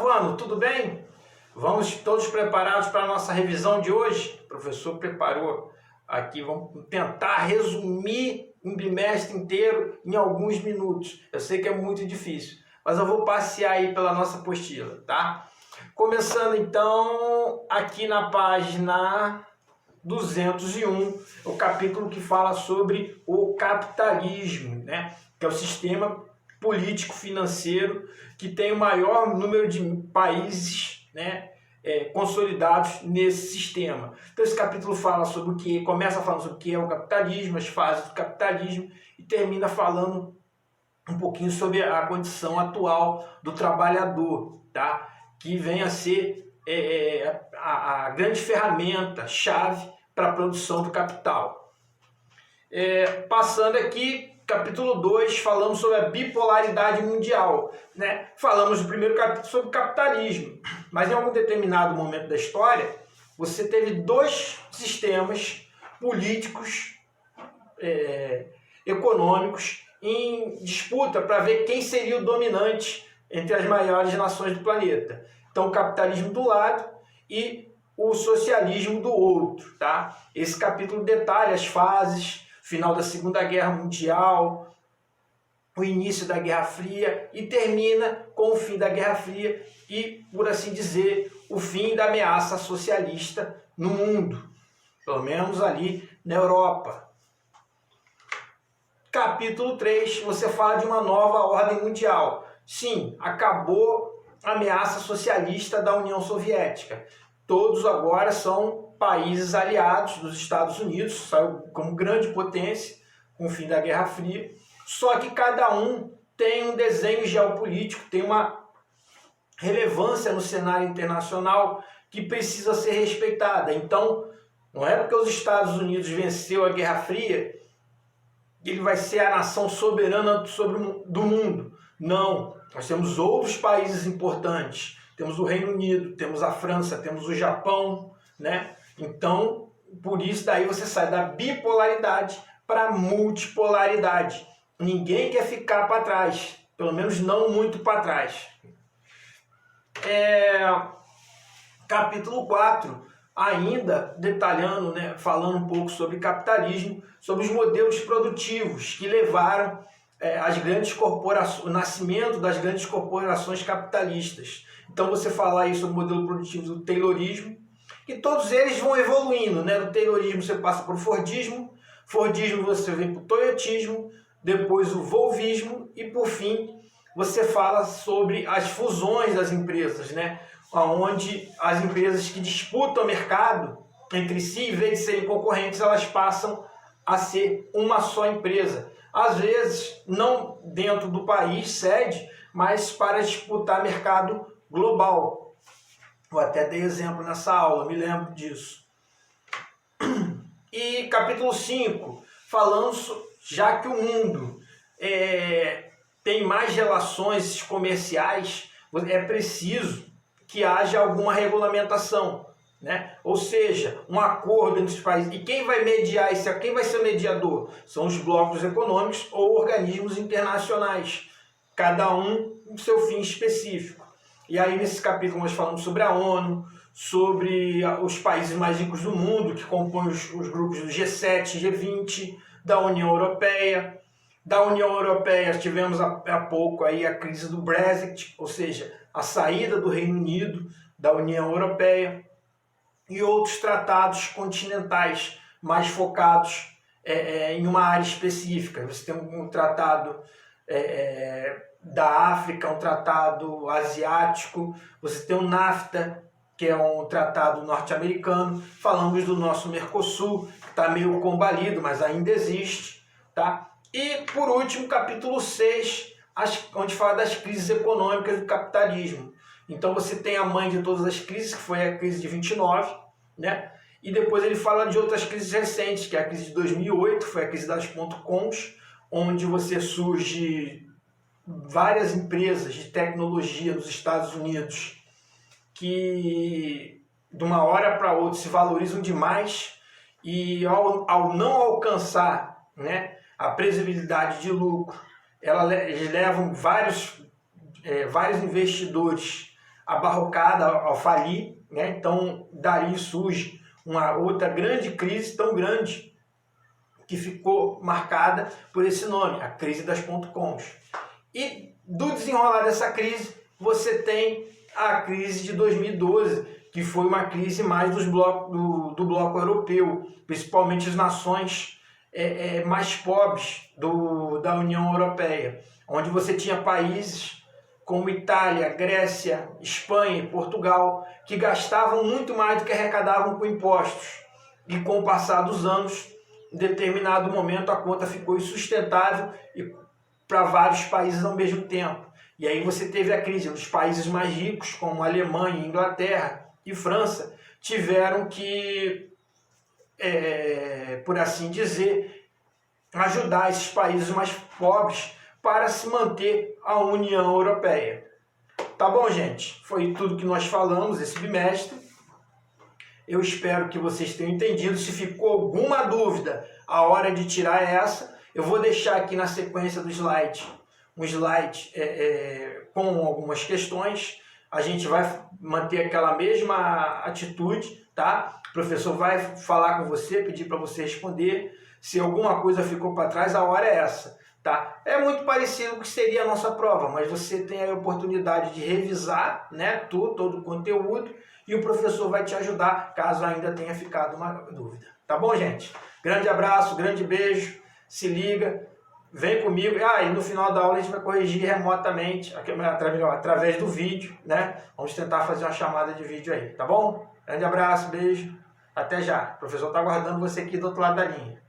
Oitavo ano, tudo bem? Vamos todos preparados para a nossa revisão de hoje? O professor preparou aqui, vamos tentar resumir um bimestre inteiro em alguns minutos. Eu sei que é muito difícil, mas eu vou passear aí pela nossa apostila, tá? Começando então aqui na página 201, o capítulo que fala sobre o capitalismo, né? Que é o sistema político-financeiro que tem o maior número de países, né, consolidados nesse sistema. Então esse capítulo fala sobre o que, começa falando sobre o que é o capitalismo, as fases do capitalismo e termina falando um pouquinho sobre a condição atual do trabalhador, tá? Que vem a ser a grande ferramenta, chave para a produção do capital. Passando aqui, capítulo 2, falamos sobre a bipolaridade mundial, né? Falamos no primeiro capítulo sobre capitalismo, mas em algum determinado momento da história, você teve dois sistemas políticos, econômicos, em disputa para ver quem seria o dominante entre as maiores nações do planeta. Então, o capitalismo do lado e o socialismo do outro, tá? Esse capítulo detalha as fases, final da Segunda Guerra Mundial, o início da Guerra Fria e termina com o fim da Guerra Fria e, por assim dizer, o fim da ameaça socialista no mundo, pelo menos ali na Europa. Capítulo 3, você fala de uma nova ordem mundial. Sim, acabou a ameaça socialista da União Soviética. Todos agora são países aliados dos Estados Unidos, saiu como grande potência com o fim da Guerra Fria, só que cada um tem um desenho geopolítico, tem uma relevância no cenário internacional que precisa ser respeitada. Então, não é porque os Estados Unidos venceu a Guerra Fria que ele vai ser a nação soberana do mundo. Não, nós temos outros países importantes. Temos o Reino Unido, temos a França, temos o Japão, né? Então, por isso daí você sai da bipolaridade para a multipolaridade. Ninguém quer ficar para trás, pelo menos não muito para trás. Capítulo 4, ainda detalhando, né, falando um pouco sobre capitalismo, sobre os modelos produtivos que levaram as grandes corporações, o nascimento das grandes corporações capitalistas. Então você fala aí sobre o modelo produtivo do Taylorismo, e todos eles vão evoluindo, né? Do Taylorismo você passa para o Fordismo, você vem para o Toyotismo, depois o Volvismo e por fim você fala sobre as fusões das empresas, né? Onde as empresas que disputam o mercado entre si, em vez de serem concorrentes, elas passam a ser uma só empresa. Às vezes, não dentro do país, sede, mas para disputar mercado global. Eu até dei exemplo nessa aula, me lembro disso. E capítulo 5, falando, já que o mundo tem mais relações comerciais, é preciso que haja alguma regulamentação, né? Ou seja, um acordo entre os países. E quem vai mediar isso? Quem vai ser o mediador? São os blocos econômicos ou organismos internacionais, cada um com seu fim específico. E aí nesse capítulo nós falamos sobre a ONU, sobre os países mais ricos do mundo, que compõem os grupos do G7, G20, da União Europeia. Da União Europeia tivemos há pouco aí a crise do Brexit, ou seja, a saída do Reino Unido da União Europeia, e outros tratados continentais mais focados em uma área específica. Você tem um tratado da África, um tratado asiático, você tem o NAFTA, que é um tratado norte-americano, falamos do nosso Mercosul, que está meio combalido, mas ainda existe, tá? E, por último, capítulo 6, onde fala das crises econômicas do capitalismo. Então você tem a mãe de todas as crises, que foi a crise de 29, né? E depois ele fala de outras crises recentes, que é a crise de 2008, foi a crise das .coms, onde você surge várias empresas de tecnologia nos Estados Unidos que de uma hora para outra se valorizam demais e ao não alcançar, né, a previsibilidade de lucro, eles levam vários investidores abarrocada ao falir, né? Então dali surge uma outra grande crise, tão grande que ficou marcada por esse nome, a crise das .coms. E do desenrolar dessa crise, você tem a crise de 2012, que foi uma crise mais do bloco europeu, principalmente as nações mais pobres da União Europeia, onde você tinha países como Itália, Grécia, Espanha e Portugal, que gastavam muito mais do que arrecadavam com impostos. E com o passar dos anos, em determinado momento, a conta ficou insustentável para vários países ao mesmo tempo. E aí você teve a crise. Os países mais ricos, como Alemanha, Inglaterra e França, tiveram que, por assim dizer, ajudar esses países mais pobres para se manter a União Europeia. Tá bom, gente? Foi tudo que nós falamos esse bimestre. Eu espero que vocês tenham entendido. Se ficou alguma dúvida, a hora de tirar essa. Eu vou deixar aqui na sequência do slide, um slide com algumas questões. A gente vai manter aquela mesma atitude, tá? O professor vai falar com você, pedir para você responder. Se alguma coisa ficou para trás, a hora é essa, tá? É muito parecido com o que seria a nossa prova, mas você tem a oportunidade de revisar, né, todo o conteúdo, e o professor vai te ajudar caso ainda tenha ficado uma dúvida. Tá bom, gente? Grande abraço, grande beijo, se liga, vem comigo. E no final da aula a gente vai corrigir remotamente, através do vídeo, né? Vamos tentar fazer uma chamada de vídeo aí, tá bom? Grande abraço, beijo, até já. O professor está aguardando você aqui do outro lado da linha.